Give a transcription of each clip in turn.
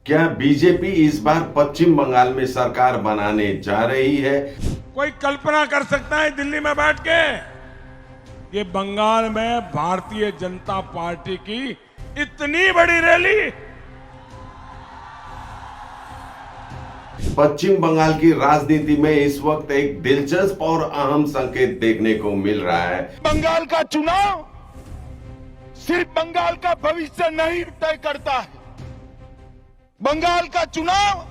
क्या बीजेपी इस बार पश्चिम बंगाल में सरकार बनाने जा रही है? कोई कल्पना कर सकता है दिल्ली में बैठ के ये बंगाल में भारतीय जनता पार्टी की इतनी बड़ी रैली? पश्चिम बंगाल की राजनीति में इस वक्त एक दिलचस्प और अहम संकेत देखने को मिल रहा है। बंगाल का चुनाव सिर्फ बंगाल का भविष्य नहीं तय करता है। बंगाल का चुनाव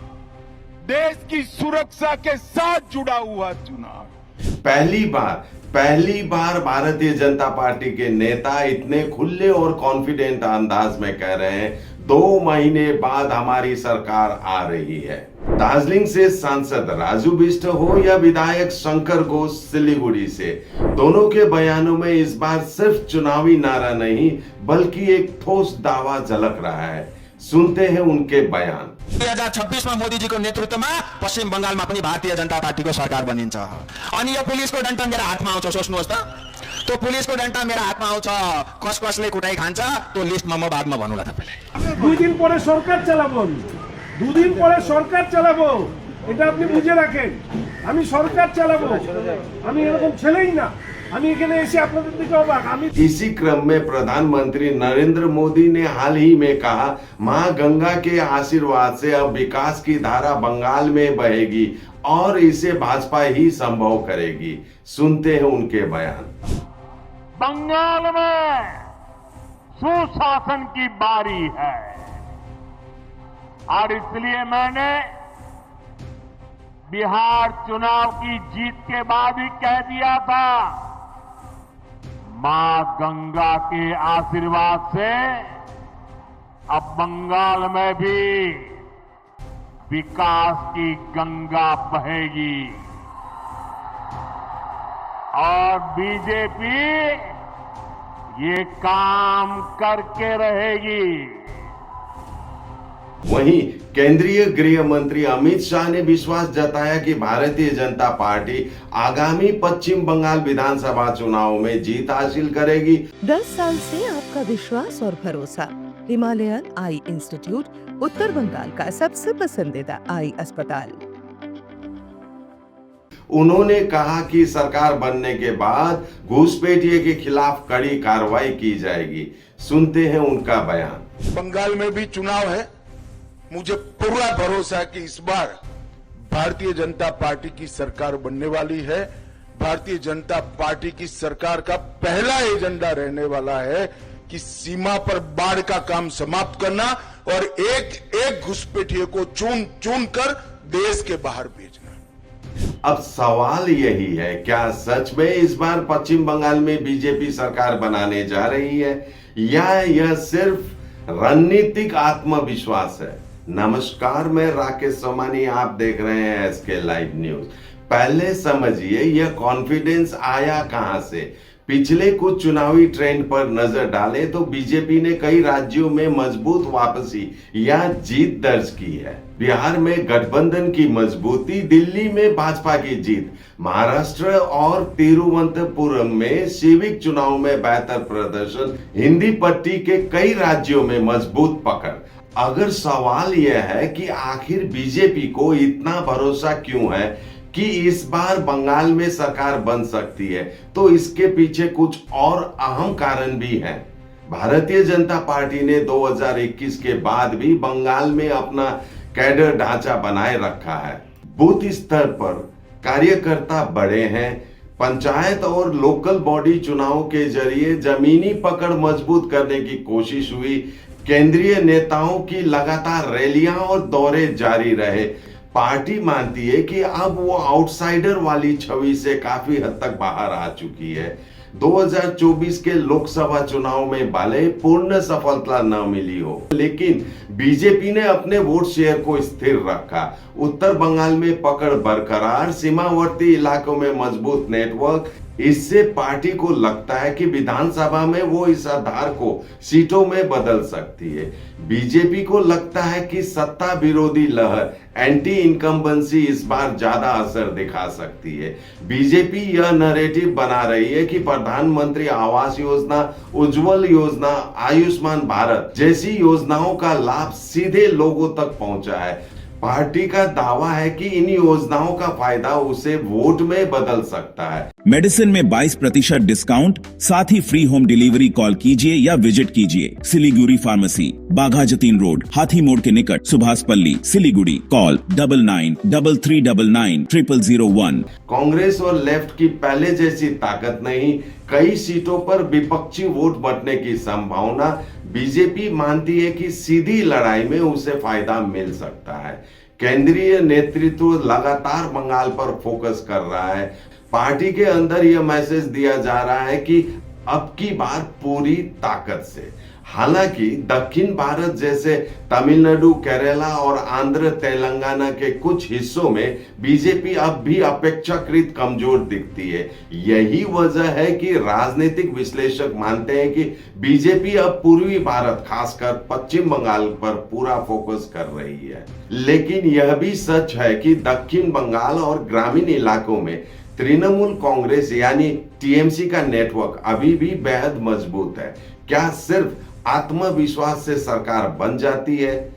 देश की सुरक्षा के साथ जुड़ा हुआ चुनाव। पहली बार भारतीय जनता पार्टी के नेता इतने खुले और कॉन्फिडेंट अंदाज में कह रहे हैं 2 महीने बाद हमारी सरकार आ रही है। दार्जिलिंग से सांसद राजू बिष्ट हो या विधायक शंकर घोष सिलीगुड़ी से, दोनों के बयानों में इस बार सिर्फ चुनावी नारा नहीं बल्कि एक ठोस दावा झलक रहा है। सुनते हैं उनके बयान। 2026 में मोदी जी को नेतृत्व में पश्चिम बंगाल में अपनी भारतीय जनता पार्टी को सरकार बनिन्छ अनि यो पुलिसको डन्टा मेरो हातमा आउँछ। सोच्नुहोस् त, त्यो पुलिसको डन्टा मेरो हातमा आउँछ, कस कसले कुटाई खान्छ त्यो लिस्टमा म बादमा भन्नुला तपाईलाई। 2 दिन পরে সরকার চালাবো, 2 दिन পরে সরকার চালাবো, এটা আপনি বুঝে রাখেন। আমি সরকার চালাবো, আমি এরকম ছেলেই না। আমি এখানে এসে আপনাদের দিকে অবাক। আমি इसी क्रम में प्रधानमंत्री नरेंद्र मोदी ने हाल ही में कहा, मां गंगा के आशीर्वाद से अब विकास की धारा बंगाल में बहेगी और इसे भाजपा ही संभव करेगी। सुनते हैं उनके बयान। बंगाल में सुशासन की बारी है और इसलिए मैंने बिहार चुनाव की जीत के बाद ही कह दिया था, मां गंगा के आशीर्वाद से अब बंगाल में भी विकास की गंगा बहेगी और बीजेपी ये काम करके रहेगी। वहीं केंद्रीय गृह मंत्री अमित शाह ने विश्वास जताया कि भारतीय जनता पार्टी आगामी पश्चिम बंगाल विधानसभा चुनाव में जीत हासिल करेगी। 10 साल से आपका विश्वास और भरोसा। हिमालयन आई इंस्टीट्यूट, उत्तर बंगाल का सबसे पसंदीदा आई अस्पताल। उन्होंने कहा कि सरकार बनने के बाद घूसपैठिए के खिलाफ कड़ी कार्रवाई की जाएगी। सुनते हैं उनका बयान। बंगाल में भी चुनाव है, मुझे पूरा भरोसा है कि इस बार भारतीय जनता पार्टी की सरकार बनने वाली है। भारतीय जनता पार्टी की सरकार का पहला एजेंडा रहने वाला है कि सीमा पर बाढ़ का काम समाप्त करना और एक एक घुसपैठिए को चुन चुन कर देश के बाहर भेजना। अब सवाल यही है, क्या सच में इस बार पश्चिम बंगाल में बीजेपी सरकार बनाने जा रही है या यह सिर्फ रणनीतिक आत्मविश्वास है? नमस्कार, मैं राकेश सोमानी, आप देख रहे हैं एसके लाइव न्यूज। पहले समझिए यह कॉन्फिडेंस आया कहां से। पिछले कुछ चुनावी ट्रेंड पर नजर डालें तो बीजेपी ने कई राज्यों में मजबूत वापसी या जीत दर्ज की है। बिहार में गठबंधन की मजबूती, दिल्ली में भाजपा की जीत, महाराष्ट्र और तिरुवनंतपुरम में सिविक चुनाव में बेहतर प्रदर्शन, हिंदी पट्टी के कई राज्यों में मजबूत पकड़। अगर सवाल यह है कि आखिर बीजेपी को इतना भरोसा क्यों है कि इस बार बंगाल में सरकार बन सकती है, तो इसके पीछे कुछ और अहम कारण भी हैं। भारतीय जनता पार्टी ने 2021 के बाद भी बंगाल में अपना कैडर ढांचा बनाए रखा है। बूथ स्तर पर कार्यकर्ता बढ़े हैं। पंचायत और लोकल बॉडी चुनाव के जरिए जमीनी पकड़ मजबूत करने की कोशिश हुई। केंद्रीय नेताओं की लगातार रैलियां और दौरे जारी रहे। पार्टी मानती है कि अब वो आउटसाइडर वाली छवि से काफी हद तक बाहर आ चुकी है। 2024 के लोकसभा चुनाव में भले पूर्ण सफलता न मिली हो, लेकिन बीजेपी ने अपने वोट शेयर को स्थिर रखा। उत्तर बंगाल में पकड़ बरकरार, सीमावर्ती इलाकों में मजबूत नेटवर्क, इससे पार्टी को लगता है कि विधानसभा में वो इस आधार को सीटों में बदल सकती है। बीजेपी को लगता है कि सत्ता विरोधी लहर एंटी इनकम्बेंसी इस बार ज्यादा असर दिखा सकती है। बीजेपी यह नैरेटिव बना रही है कि प्रधानमंत्री आवास योजना, उज्जवल योजना, आयुष्मान भारत जैसी योजनाओं का लाभ सीधे लोगों तक पहुंचा है। पार्टी का दावा है कि इन योजनाओं का फायदा उसे वोट में बदल सकता है। मेडिसिन में 22% डिस्काउंट, साथ ही फ्री होम डिलीवरी। कॉल कीजिए या विजिट कीजिए सिलीगुड़ी फार्मेसी, बाघा जतीन रोड, हाथी मोड़ के निकट, सुभाष पल्ली, सिलीगुड़ी। कॉल 9933990001। कांग्रेस और लेफ्ट की पहले जैसी ताकत नहीं, कई सीटों पर विपक्षी वोट बंटने की संभावना। बीजेपी मानती है कि सीधी लड़ाई में उसे फायदा मिल सकता है। केंद्रीय नेतृत्व लगातार बंगाल पर फोकस कर रहा है। पार्टी के अंदर यह मैसेज दिया जा रहा है कि अब की बार पूरी ताकत से। हालांकि दक्षिण भारत जैसे तमिलनाडु, केरला और आंध्र तेलंगाना के कुछ हिस्सों में बीजेपी अब भी अपेक्षाकृत कमजोर दिखती है। यही वजह है कि राजनीतिक विश्लेषक मानते हैं कि बीजेपी अब पूर्वी भारत, खासकर पश्चिम बंगाल पर पूरा फोकस कर रही है। लेकिन यह भी सच है कि दक्षिण बंगाल और ग्रामीण इलाकों में तृणमूल कांग्रेस यानी टीएमसी का नेटवर्क अभी भी बेहद मजबूत है। क्या सिर्फ आत्मविश्वास से सरकार बन जाती है?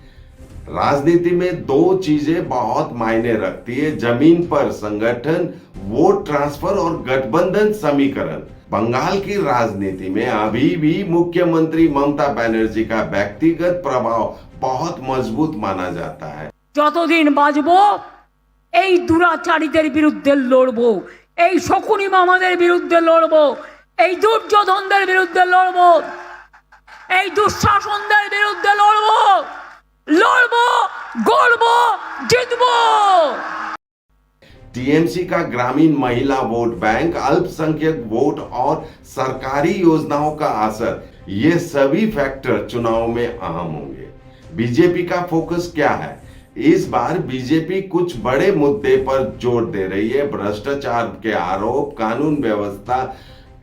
राजनीति में दो चीजें बहुत मायने रखती है, जमीन पर संगठन, वोट ट्रांसफर और गठबंधन समीकरण। बंगाल की राजनीति में अभी भी मुख्यमंत्री ममता बनर्जी का व्यक्तिगत प्रभाव बहुत मजबूत माना जाता है। যতদিন বাঁচবো এই দুরাচারীদের বিরুদ্ধে লড়বো, এই শকুনি মামাদের বিরুদ্ধে লড়বো, এই দুর্যোধনদের বিরুদ্ধে লড়বো, এই দুঃশাসনদের বিরুদ্ধে লড়বো, লড়বো, গড়বো, জিতবো। टीएमसी का ग्रामीण महिला वोट बैंक, अल्पसंख्यक वोट और सरकारी योजनाओं का असर, ये सभी फैक्टर चुनाव में अहम होंगे। बीजेपी का फोकस क्या है? इस बार बीजेपी कुछ बड़े मुद्दे पर जोर दे रही है। भ्रष्टाचार के आरोप, कानून व्यवस्था,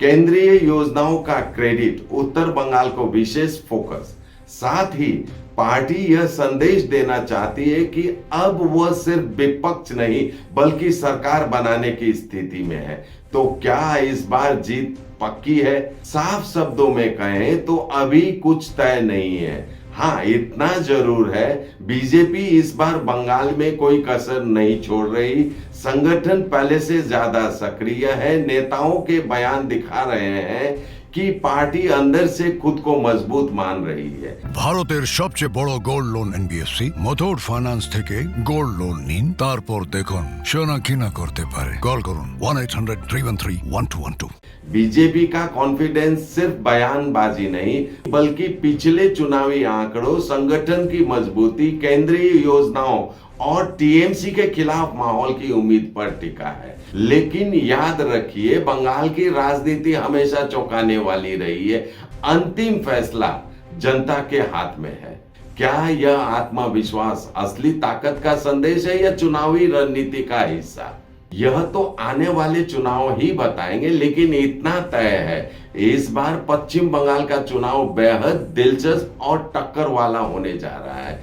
केंद्रीय योजनाओं का क्रेडिट, उत्तर बंगाल को विशेष फोकस। साथ ही पार्टी यह संदेश देना चाहती है कि अब वह सिर्फ विपक्ष नहीं बल्कि सरकार बनाने की स्थिति में है। तो क्या इस बार जीत पक्की है? साफ शब्दों में कहें तो अभी कुछ तय नहीं है। हाँ, इतना जरूर है, बीजेपी इस बार बंगाल में कोई कसर नहीं छोड़ रही। संगठन पहले से ज्यादा सक्रिय है। नेताओं के बयान दिखा रहे हैं कि पार्टी अंदर से खुद को मजबूत मान रही है। ভারতের সবচেয়ে বড় gold loan NBFC Muthoot finance থেকে গোল্ড লোন নিন, তারপর দেখুন সোনা কিনা করতে পারে। কল করুন 1-800-313-1212। बीजेपी का कॉन्फिडेंस सिर्फ बयानबाजी नहीं बल्कि पिछले चुनावी आंकड़ों, संगठन की मजबूती, केंद्रीय योजनाओं और टीएमसी के खिलाफ माहौल की उम्मीद पर टिका है। लेकिन याद रखिए, बंगाल की राजनीति हमेशा चौंकाने वाली रही है। अंतिम फैसला जनता के हाथ में है। क्या यह आत्मविश्वास असली ताकत का संदेश है या चुनावी रणनीति का हिस्सा? यह तो आने वाले चुनाव ही बताएंगे, लेकिन इतना तय है, इस बार पश्चिम बंगाल का चुनाव बेहद दिलचस्प और टक्कर वाला होने जा रहा है।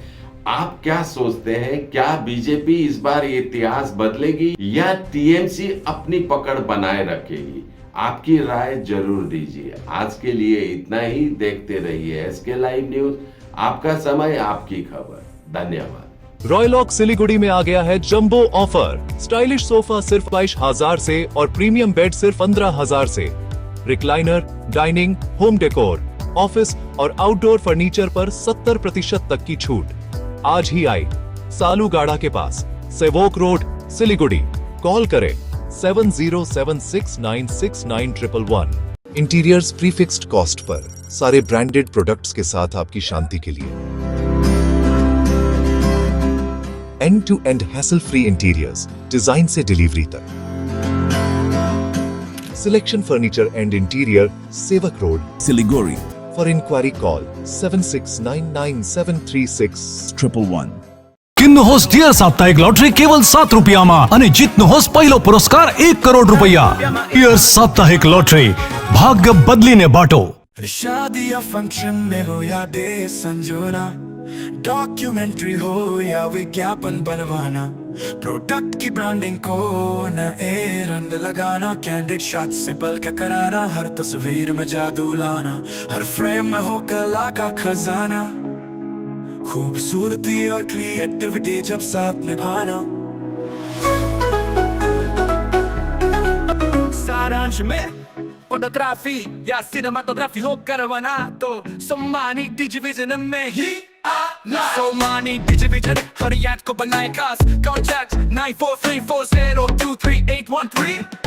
आप क्या सोचते हैं? क्या बीजेपी इस बार इतिहास बदलेगी या टीएमसी अपनी पकड़ बनाए रखेगी? आपकी राय जरूर दीजिए। आज के लिए इतना ही। देखते रहिए एसके लाइव न्यूज, आपका समय, आपकी खबर। धन्यवाद। रॉयलॉक सिलीगुड़ी में आ गया है जंबो ऑफर। स्टाइलिश सोफा सिर्फ 22,000 से और प्रीमियम बेड सिर्फ 15,000 से। Recliner, dining, home decor, office और आउटडोर फर्नीचर पर 70% तक की छूट। आज ही आए सालूगाड़ा के पास, सेवोक रोड, सिलीगुड़ी। कॉल करें 7076969111। इंटीरियर्स प्रीफिक्स्ड कॉस्ट पर, सारे ब्रांडेड प्रोडक्ट्स के साथ आपकी शांति के लिए। End to end hassle free interiors, design से डिलीवरी तक। Selection furniture and interior, Sevoke road, Siliguri. For inquiry call 7699736111. किन्नुहोस् डियर साप्ताहिक लटरी केवल 7 रुपियाँमा अनि जित्नुहोस् पहिलो पुरस्कार 1 करोड रुपैयाँ। डियर साप्ताहिक लटरी, भाग्य बदलिने बाटो। शादी या फंक्शन में हो या डे संजोना, डॉक्यूमेंट्री हो या विज्ञापन बनवाना, प्रोडक्ट की ब्रांडिंग को नए रंग लगाना, कैंडिड शॉट से पल के कराना, हर तस्वीर में जादू लाना, हर फ्रेम में हो कला का खजाना, खूबसूरती और क्रिएटिविटी जब साथ निभाना। सारांश में फोटोग्राफी या सिनेमाटोग्राफी हो करवाना तो सोमानी डिजिविजन में ही आना। सोमानी डिजिविजन हर याद को बनाए खास। कॉन्टैक्ट 9434023813।